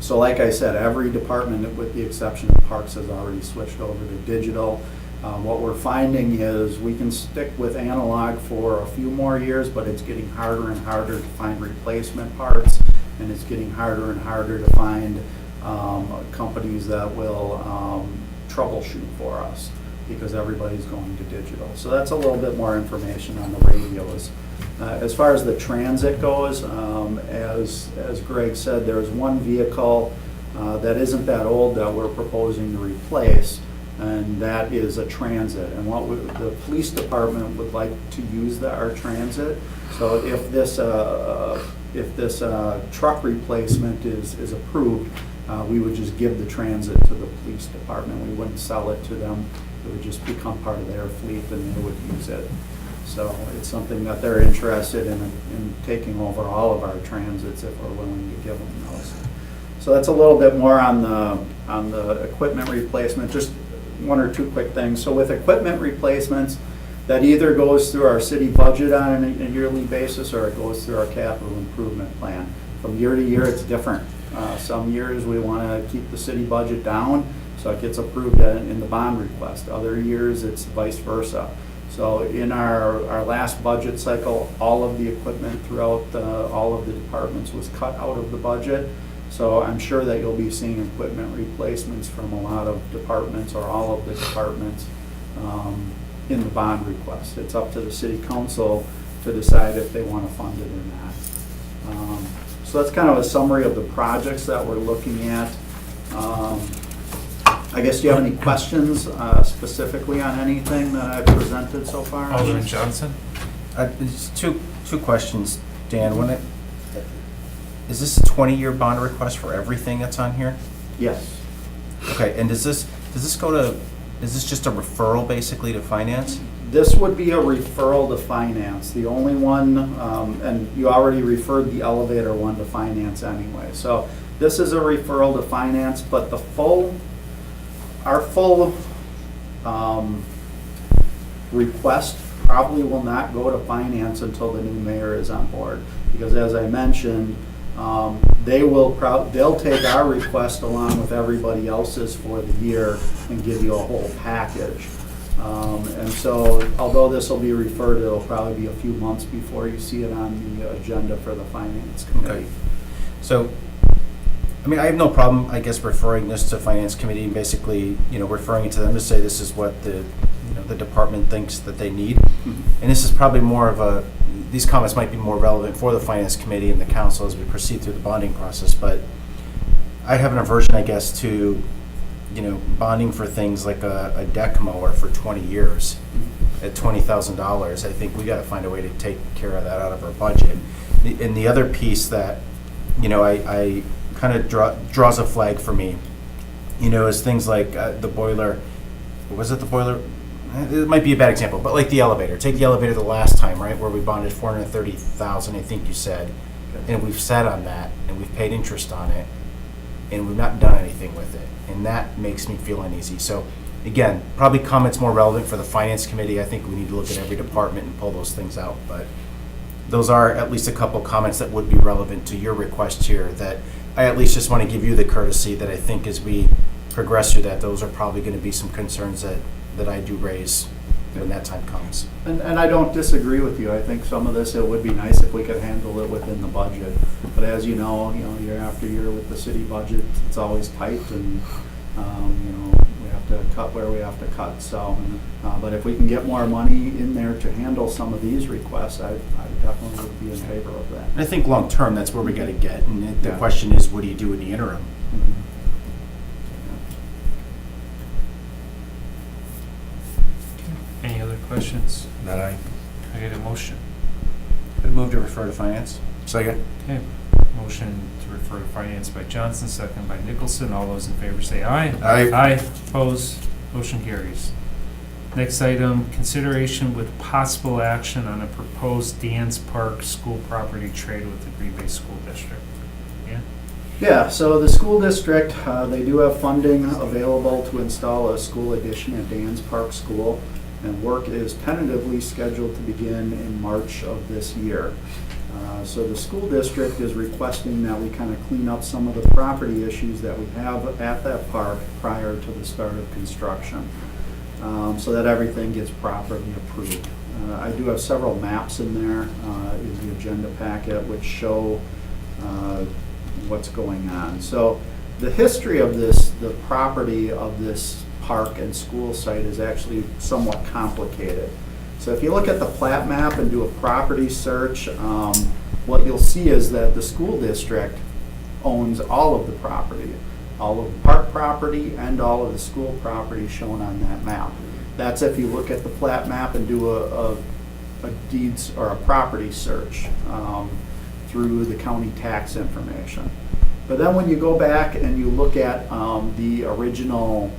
So like I said, every department, with the exception of parks, has already switched over to digital. What we're finding is we can stick with analog for a few more years, but it's getting harder and harder to find replacement parts, and it's getting harder and harder to find companies that will troubleshoot for us because everybody's going to digital. So that's a little bit more information on the radios. As far as the transit goes, as Greg said, there's one vehicle that isn't that old that we're proposing to replace, and that is a transit. And the police department would like to use our transit. So if this truck replacement is approved, we would just give the transit to the police department. We wouldn't sell it to them. It would just become part of their fleet, and they would use it. So it's something that they're interested in taking over all of our transits if we're willing to give them those. So that's a little bit more on the equipment replacement. Just one or two quick things. So with equipment replacements, that either goes through our city budget on a yearly basis, or it goes through our capital improvement plan. From year to year, it's different. Some years we want to keep the city budget down, so it gets approved in the bond request. Other years, it's vice versa. So in our last budget cycle, all of the equipment throughout all of the departments was cut out of the budget. So I'm sure that you'll be seeing equipment replacements from a lot of departments, or all of the departments, in the bond request. It's up to the city council to decide if they want to fund it or not. So that's kind of a summary of the projects that we're looking at. I guess, do you have any questions specifically on anything that I've presented so far? Alderman Johnson? Just two questions, Dan. Is this a 20-year bond request for everything that's on here? Yes. Okay, and is this just a referral basically to finance? This would be a referral to finance. The only one, and you already referred the elevator one to finance anyway. So this is a referral to finance, but our full request probably will not go to finance until the new mayor is on board. Because as I mentioned, they'll take our request along with everybody else's for the year and give you a whole package. And so, although this will be referred, it'll probably be a few months before you see it on the agenda for the finance committee. Okay. So, I mean, I have no problem, I guess, referring this to finance committee and basically, referring it to them to say this is what the department thinks that they need. And this is probably more of these comments might be more relevant for the finance committee and the council as we proceed through the bonding process, but I have an aversion, I guess, to, bonding for things like a deck mower for 20 years at $20,000. I think we got to find a way to take care of that out of our budget. And the other piece that, I kind of draws a flag for me, is things like the boiler. Was it the boiler? It might be a bad example, but like the elevator. Take the elevator the last time, right, where we bonded $430,000, I think you said, and we've sat on that, and we've paid interest on it, and we've not done anything with it, and that makes me feel uneasy. So, again, probably comments more relevant for the finance committee. I think we need to look at every department and pull those things out, but those are at least a couple comments that would be relevant to your request here that I at least just want to give you the courtesy that I think as we progress through that, those are probably going to be some concerns that I do raise when that time comes. And I don't disagree with you. I think some of this, it would be nice if we could handle it within the budget. But as you know, year after year with the city budget, it's always tight and, we have to cut where we have to cut. So, but if we can get more money in there to handle some of these requests, I definitely would be in favor of that. I think long term, that's where we got to get. And the question is, what do you do in the interim? Any other questions? Not I. I get a motion. Move to refer to finance. Second? Okay, motion to refer to finance by Johnson, second by Nicholson. All those in favor say aye. Aye. Aye, opposed, motion carries. Next item, consideration with possible action on a proposed Dan's Park school property trade with the Green Bay School District. Yeah? Yeah, so the school district, they do have funding available to install a school addition at Dan's Park School, and work is tentatively scheduled to begin in March of this year. So the school district is requesting that we kind of clean up some of the property issues that we have at that park prior to the start of construction, so that everything gets properly approved. I do have several maps in there in the agenda packet which show what's going on. So the history of the property of this park and school site is actually somewhat complicated. So if you look at the plat map and do a property search, what you'll see is that the school district owns all of the property, all of the park property and all of the school property shown on that map. That's if you look at the plat map and do a deeds or a property search through the county tax information. But then when you go back and you look at the original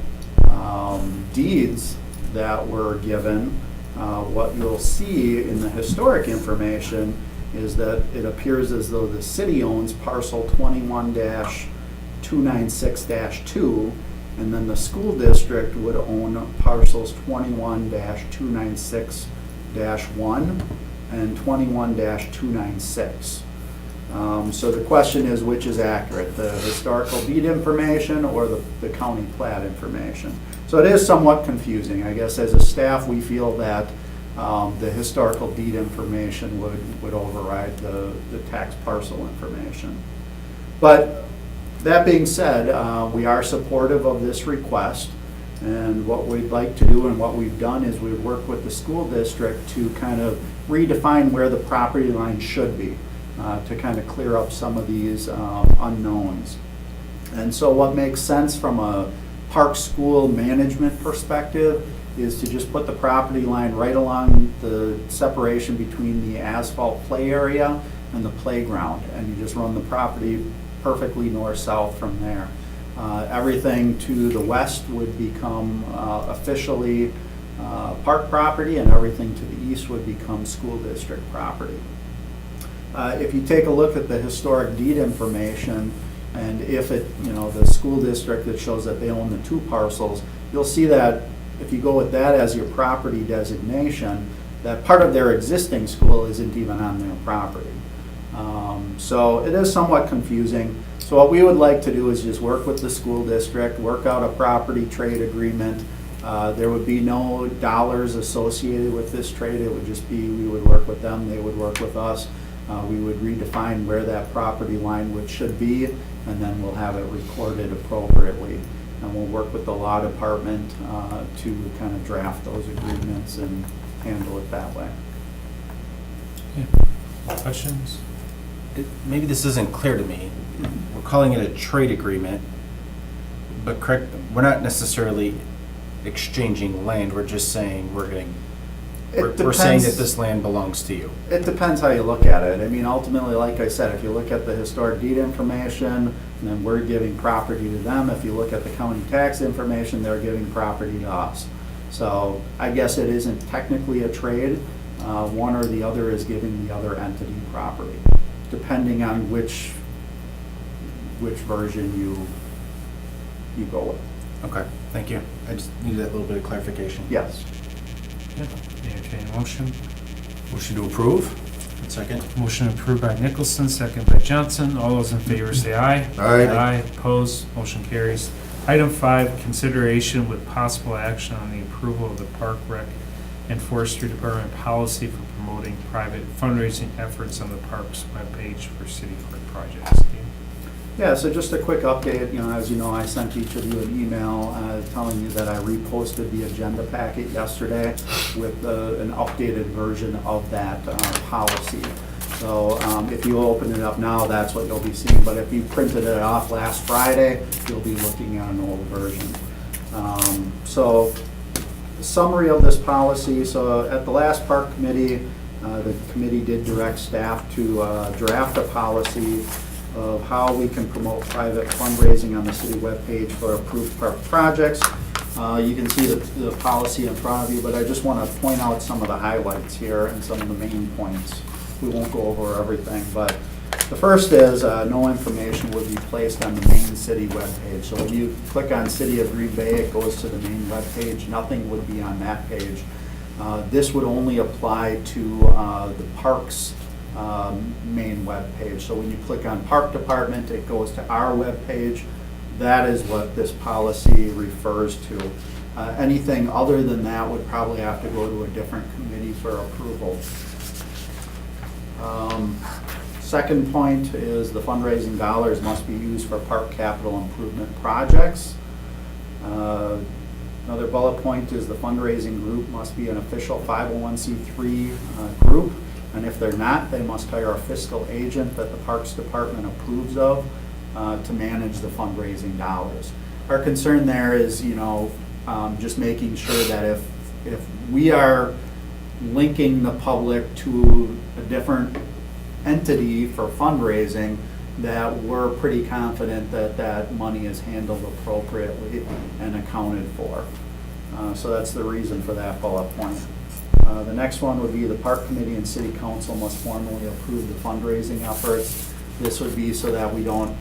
deeds that were given, what you'll see in the historic information is that it appears as though the city owns parcel 21-296-2, and then the school district would own parcels 21-296-1 and 21-296. So the question is, which is accurate, the historical deed information or the county plat information? So it is somewhat confusing. I guess as a staff, we feel that the historical deed information would override the tax parcel information. But that being said, we are supportive of this request, and what we'd like to do and what we've done is we've worked with the school district to kind of redefine where the property line should be, to kind of clear up some of these unknowns. And so what makes sense from a park school management perspective is to just put the property line right along the separation between the asphalt play area and the playground, and you just run the property perfectly north-south from there. Everything to the west would become officially park property, and everything to the east would become school district property. If you take a look at the historic deed information, and if it, the school district, that shows that they own the two parcels, you'll see that if you go with that as your property designation, that part of their existing school isn't even on their property. So it is somewhat confusing. So what we would like to do is just work with the school district, work out a property trade agreement. There would be no dollars associated with this trade. It would just be, we would work with them, they would work with us. We would redefine where that property line should be, and then we'll have it recorded appropriately. And we'll work with the law department to kind of draft those agreements and handle it that way. Questions? Maybe this isn't clear to me. We're calling it a trade agreement, but correct, we're not necessarily exchanging land, we're just saying we're saying that this land belongs to you. It depends how you look at it. I mean, ultimately, like I said, if you look at the historic deed information, then we're giving property to them. If you look at the county tax information, they're giving property to us. So I guess it isn't technically a trade. One or the other is giving the other entity property, depending on which version you go with. Okay, thank you. I just needed that little bit of clarification. Yes. Entertain a motion. Motion to approve? Second? Motion approved by Nicholson, second by Johnson. All those in favor say aye. Aye. Aye, opposed, motion carries. Item 5, consideration with possible action on the approval of the Park, Rec, and Forestry Department policy for promoting private fundraising efforts on the parks webpage for city clerk projects. Steve? Yeah, so just a quick update. As you know, I sent each of you an email telling you that I reposted the agenda packet yesterday with an updated version of that policy. So if you open it up now, that's what you'll be seeing. But if you printed it off last Friday, you'll be looking at an old version. So summary of this policy. So at the last park committee, the committee did direct staff to draft a policy of how we can promote private fundraising on the city webpage for approved park projects. You can see the policy in front of you, but I just want to point out some of the highlights here and some of the main points. We won't go over everything, but the first is no information would be placed on the main city webpage. So when you click on City of Green Bay, it goes to the main webpage. Nothing would be on that page. This would only apply to the parks main web page. So when you click on Park Department, it goes to our web page. That is what this policy refers to. Anything other than that would probably have to go to a different committee for approval. Second point is the fundraising dollars must be used for park capital improvement projects. Another bullet point is the fundraising group must be an official 501c3 group. And if they're not, they must hire a fiscal agent that the Parks Department approves of to manage the fundraising dollars. Our concern there is, just making sure that if we are linking the public to a different entity for fundraising, that we're pretty confident that that money is handled appropriately and accounted for. So that's the reason for that bullet point. The next one would be the park committee and city council must formally approve the fundraising efforts. This would be so that we don't,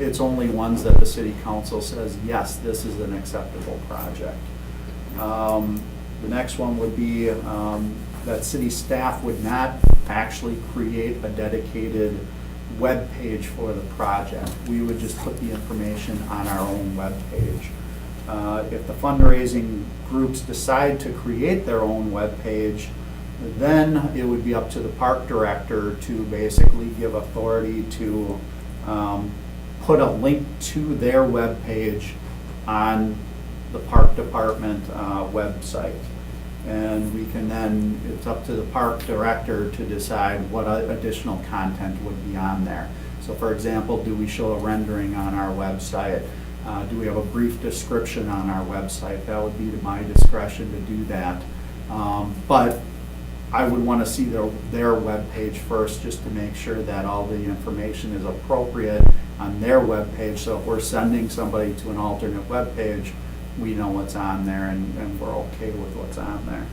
it's only ones that the city council says, yes, this is an acceptable project. The next one would be that city staff would not actually create a dedicated web page for the project. We would just put the information on our own web page. If the fundraising groups decide to create their own web page, then it would be up to the park director to basically give authority to put a link to their web page on the park department website. And we can then, it's up to the park director to decide what additional content would be on there. So for example, do we show a rendering on our website? Do we have a brief description on our website? That would be to my discretion to do that. But I would want to see their webpage first, just to make sure that all the information is appropriate on their webpage. So if we're sending somebody to an alternate webpage, we know what's on there and we're okay with what's on there.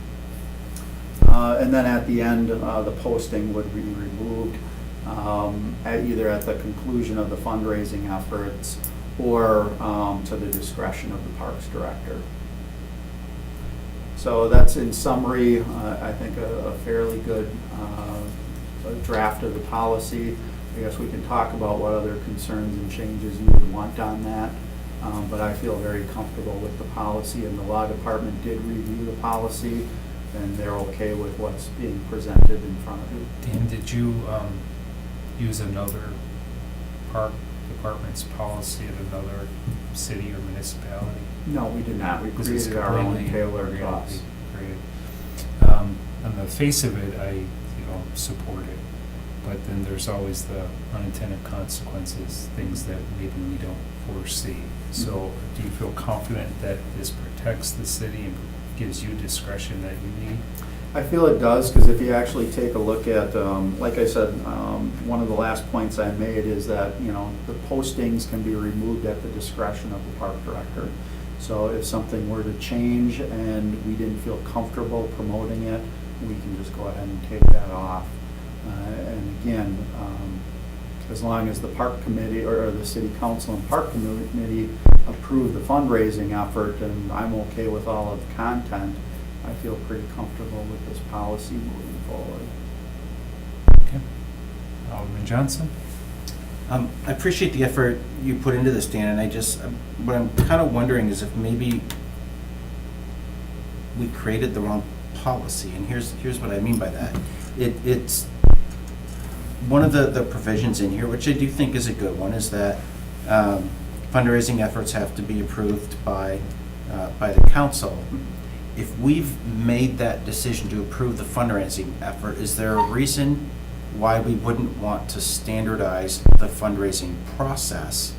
And then at the end, the posting would be removed either at the conclusion of the fundraising efforts or to the discretion of the Parks Director. So that's in summary, I think a fairly good draft of the policy. I guess we can talk about what other concerns and changes you would want on that. But I feel very comfortable with the policy, and the law department did review the policy, and they're okay with what's being presented in front of you. Dan, did you use another park department's policy at another city or municipality? No, we did not. We This is created our own completely tailored to us. created. On the face of it, I support it, but then there's always the unintended consequences, things that maybe we don't foresee. So do you feel confident that this protects the city and gives you discretion that you need? I feel it does, because if you actually take a look at, like I said, one of the last points I made is that, the postings can be removed at the discretion of the park director. So if something were to change and we didn't feel comfortable promoting it, we can just go ahead and take that off. And again, as long as the park committee or the city council and park committee approve the fundraising effort, and I'm okay with all of the content, I feel pretty comfortable with this policy moving forward. Okay. Alderman Johnson? I appreciate the effort you put into this, Dan, and what I'm kind of wondering is if maybe we created the wrong policy, and here's what I mean by that. It's one of the provisions in here, which I do think is a good one, is that fundraising efforts have to be approved by the council. If we've made that decision to approve the fundraising effort, is there a reason why we wouldn't want to standardize the fundraising process?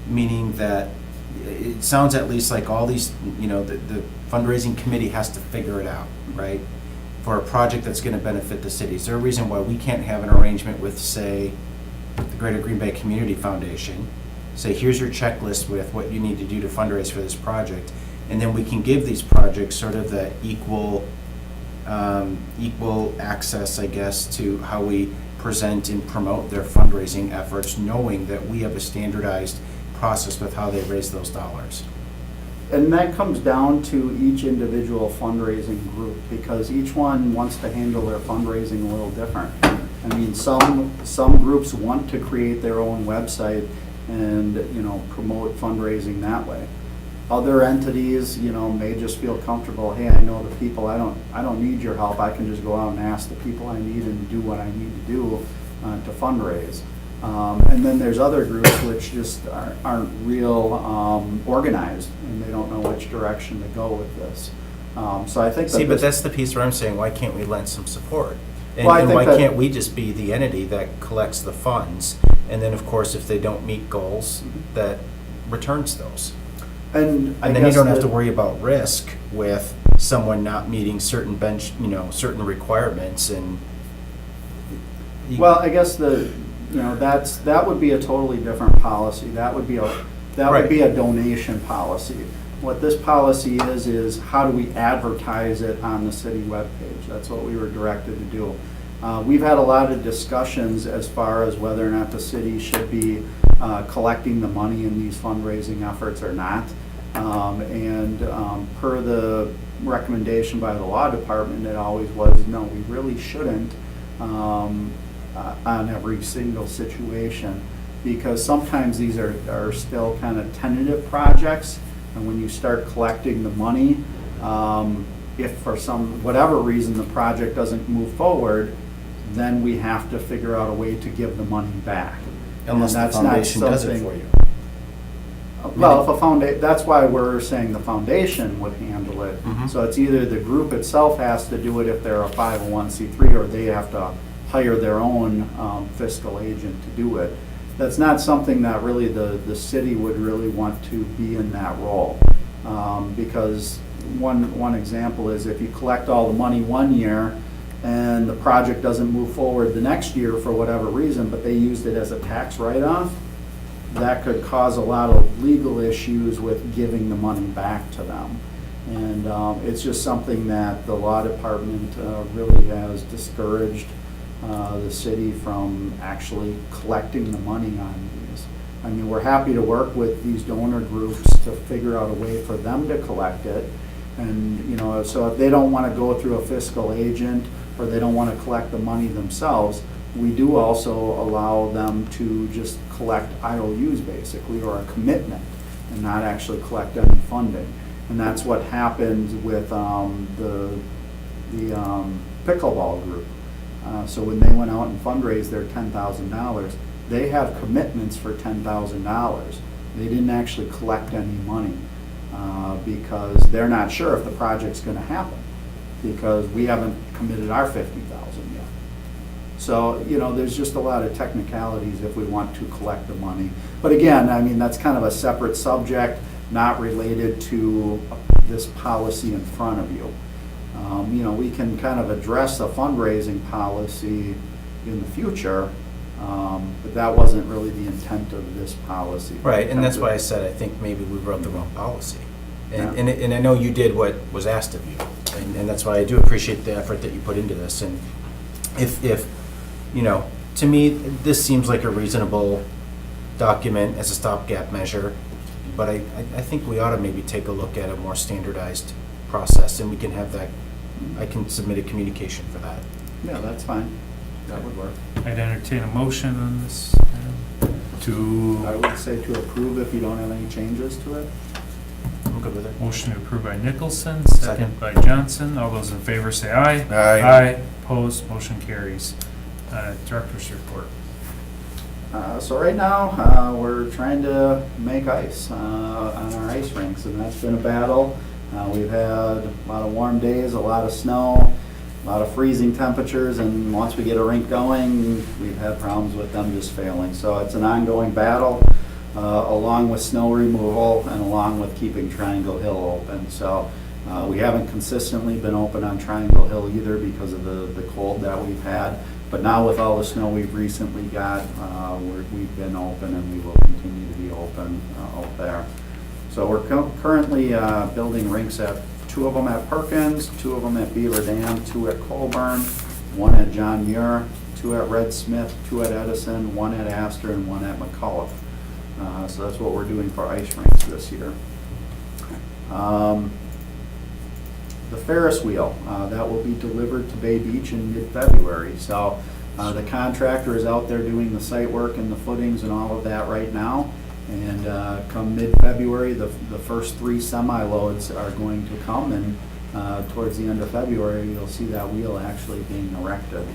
Meaning that it sounds at least like all these, the fundraising committee has to figure it out, right? For a project that's going to benefit the city. Is there a reason why we can't have an arrangement with, say, the Greater Green Bay Community Foundation? Say, here's your checklist with what you need to do to fundraise for this project. And then we can give these projects sort of the equal access, I guess, to how we present and promote their fundraising efforts, knowing that we have a standardized process with how they raise those dollars. And that comes down to each individual fundraising group, because each one wants to handle their fundraising a little different. I mean, some groups want to create their own website and, promote fundraising that way. Other entities, may just feel comfortable, hey, I know the people, I don't need your help, I can just go out and ask the people I need and do what I need to do to fundraise. And then there's other groups which just aren't real organized, and they don't know which direction to go with this. So I think that but that's the piece where I'm saying, why can't we lend some support? And, Well, I and think why that- can't we just be the entity that collects the funds, and then, of course, if they don't meet goals, that returns those? And And then you don't have to worry about risk with someone not meeting certain certain requirements and. Well, I guess that would be a totally different policy. That would be a donation policy. What this policy is how do we advertise it on the city webpage? That's what we were directed to do. We've had a lot of discussions as far as whether or not the city should be collecting the money in these fundraising efforts or not. Per the recommendation by the law department, it always was, no, we really shouldn't on every single situation, because sometimes these are still kind of tentative projects, and when you start collecting the money, if for whatever reason the project doesn't move forward, then we have to figure out a way to give the money back. Unless the And that's not foundation does it something- for you. Well, if that's why we're saying the foundation would handle it. Mhm. So it's either the group itself has to do it if they're a 501c3, or they have to hire their own fiscal agent to do it. that's not something that really the city would really want to be in that role. Because one example is if you collect all the money one year and the project doesn't move forward the next year for whatever reason, but they used it as a tax write-off, that could cause a lot of legal issues with giving the money back to them. And it's just something that the law department really has discouraged the city from actually collecting the money on these. I mean, we're happy to work with these donor groups to figure out a way for them to collect it. And, you know, so if they don't want to go through a fiscal agent or they don't want to collect the money themselves, we do also allow them to just collect IOUs basically, or a commitment, and not actually collect any funding. And that's what happened with the pickleball group. So when they went out and fundraised their $10,000, they have commitments for $10,000. They didn't actually collect any money because they're not sure if the project's going to happen, because we haven't committed our $50,000 yet. So, you know, there's just a lot of technicalities if we want to collect the money. But again, I mean, that's kind of a separate subject, not related to this policy in front of you. You know, we can kind of address the fundraising policy in the future, but that wasn't really the intent of this policy. Right, and that's why I said I think maybe we wrote the wrong policy. And, Yeah. and I know you did what was asked of you, and that's why I do appreciate the effort that you put into this. And if you know, to me, this seems like a reasonable document as a stopgap measure, but I think we ought to maybe take a look at a more standardized process, and we can have that, I can submit a communication for that. Yeah, that's fine. That would work. I'd entertain a motion on this to, I would say to approve if you don't have any changes to it. I'm good with it. motion to approve by Nicholson, second by Johnson. All those in favor say aye. Aye. Opposed, motion carries. Director's report. So right now, we're trying to make ice on our ice rinks, and that's been a battle. We've had a lot of warm days, a lot of snow, a lot of freezing temperatures, and once we get a rink going, we've had problems with them just failing. So it's an ongoing battle, along with snow removal and along with keeping Triangle Hill open. So we haven't consistently been open on Triangle Hill either because of the cold that we've had. But now with all the snow we've recently got, we've been open, and we will continue to be open out there. So we're currently building rinks at 2 of them at Perkins, 2 of them at Beaver Dam, 2 at Colburn, 1 at John Muir, 2 at Red Smith, 2 at Edison, 1 at Astor, and 1 at McCullough. So that's what we're doing for ice rinks this year. The Ferris wheel, that will be delivered to Bay Beach in mid-February. So the contractor is out there doing the site work and the footings and all of that right now. And come mid-February, the first 3 semi-loads are going to come, and towards the end of February, you'll see that wheel actually being erected.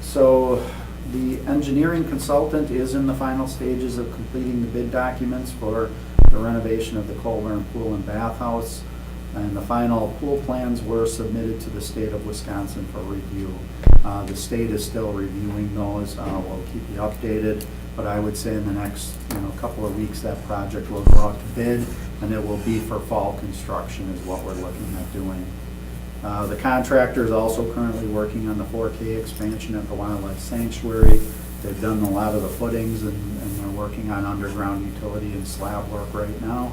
So the engineering consultant is in the final stages of completing the bid documents for the renovation of the Colburn Pool and Bathhouse. And the final pool plans were submitted to the state of Wisconsin for review. The state is still reviewing those. We'll keep you updated, but I would say in the next couple of weeks that project will go out to bid, and it will be for fall construction is what we're looking at doing. The contractor is also currently working on the 4K expansion at the Wildlife Sanctuary. They've done a lot of the footings, and they're working on underground utility and slab work right now.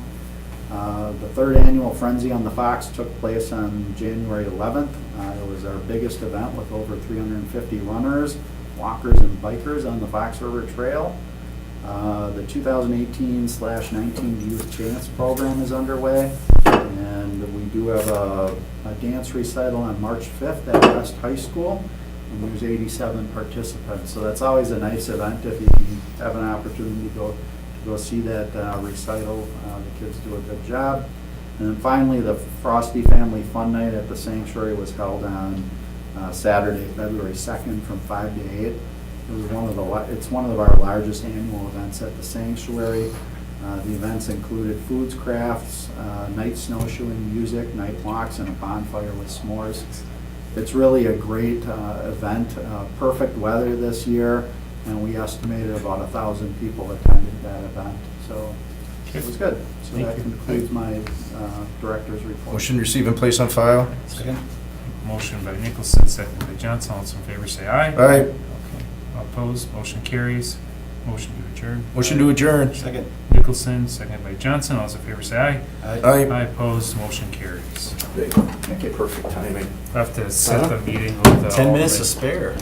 The 3rd annual Frenzy on the Fox took place on January 11th. It was our biggest event with over 350 runners, walkers, and bikers on the Fox River Trail. The 2018/19 Youth Dance Program is underway, and we do have a dance recital on March 5th at West High School, and there's 87 participants. So that's always a nice event if you can have an opportunity to go see that recital. The kids do a good job. And then finally, the Frosty Family Fun Night at the Sanctuary was held on Saturday, February 2nd from 5 to 8. It was it's one of our largest annual events at the Sanctuary. The events included foods, crafts, night snowshoeing, music, night walks, and a bonfire with s'mores. It's really a great event. Perfect weather this year. and we estimated about 1,000 people attended that event, so it was good. So that concludes my director's report. Motion to receive and place on file. Second. Motion by Nicholson, second by Johnson. All those in favor say aye. Aye. Okay. Opposed, motion carries. Motion to adjourn. Motion to adjourn. Second. Nicholson, second by Johnson. All those in favor say aye. Aye. Aye, opposed, motion carries. Perfect timing. We'll have to set the meeting with. 10 all minutes the- to spare.